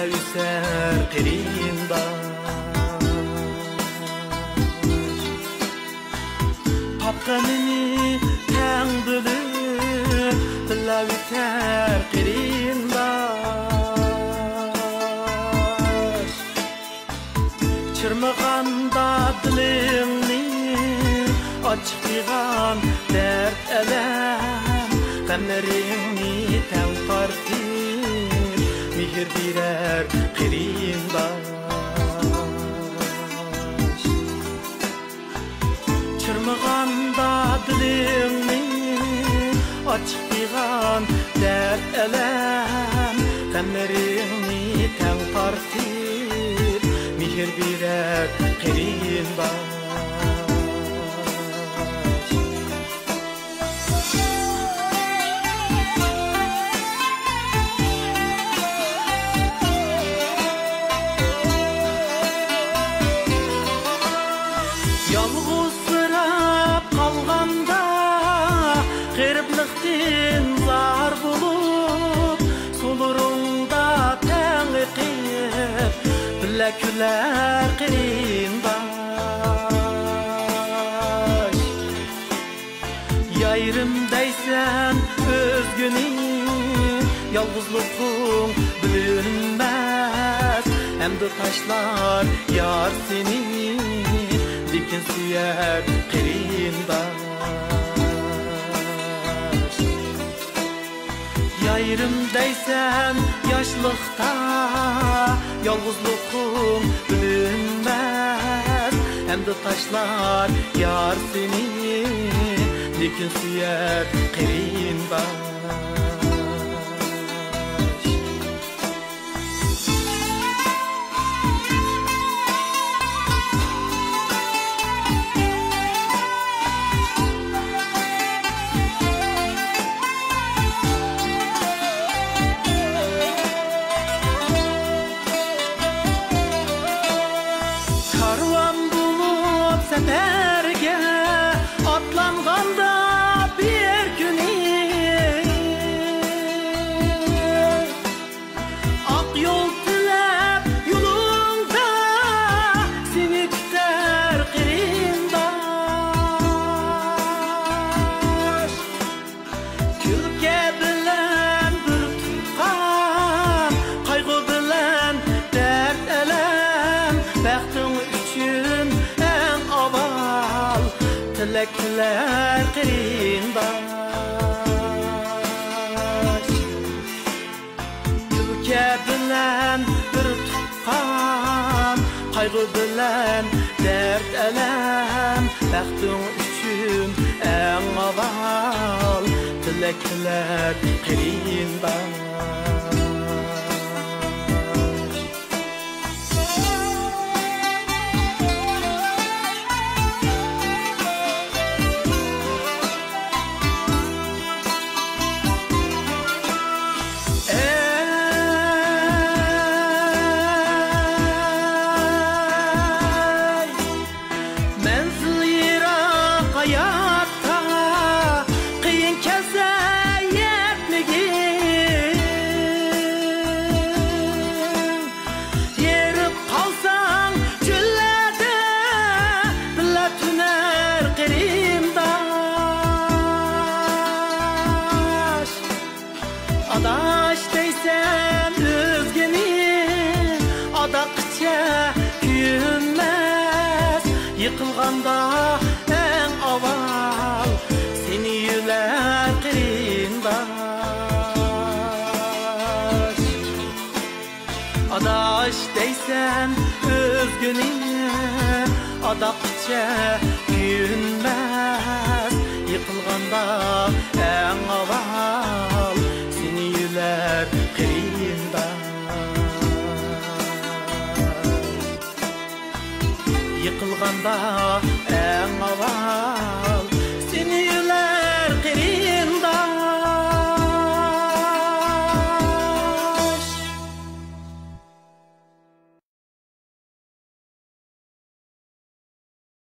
üser qirinde Tapkanini tang bülüp Dilla üser qirinde Çırmağanda dilimni Açık diğan dert elem Qəmlərini tən tartib Mihir birer qirindaj Çırmağanda dilimni Açık diğan dert elem Qəmlərini tən tartib Mihir birer qirindaj Yalğız sırap qalğanda Qeribliktin zar bulup Solurunda təng eqib Billa külər qirindaj Yayrım deysen özgünü Yalğızlıqın bilinmez Hem de taşlar yar seni Lekin süyer qirindaj Yayrım deysen yaşlıkta Yalğızlıqın bilinmez Hem de taşlar yar seni Lekin süyer qirindaj Seferge atlanganda bir günü Ak yol tilep yolunda Seni küter qirindaj Külke bilen bir tutkan Kaygı bilen dert elem Bəxtin üçün Tilekler qirindaj Külke bilen bir tutkan Kaygı bilen dert elem Bəxtin üçün en aval Tilekler qirindaj Adaş deysen özgeni Adakça küyünmez Yıkılganda en aval Seni yüler qirindaj Adaş deysen özgeni Adakça küyünmez Yıkılganda en aval Seni yüler qirindaj Yıkılganda en aval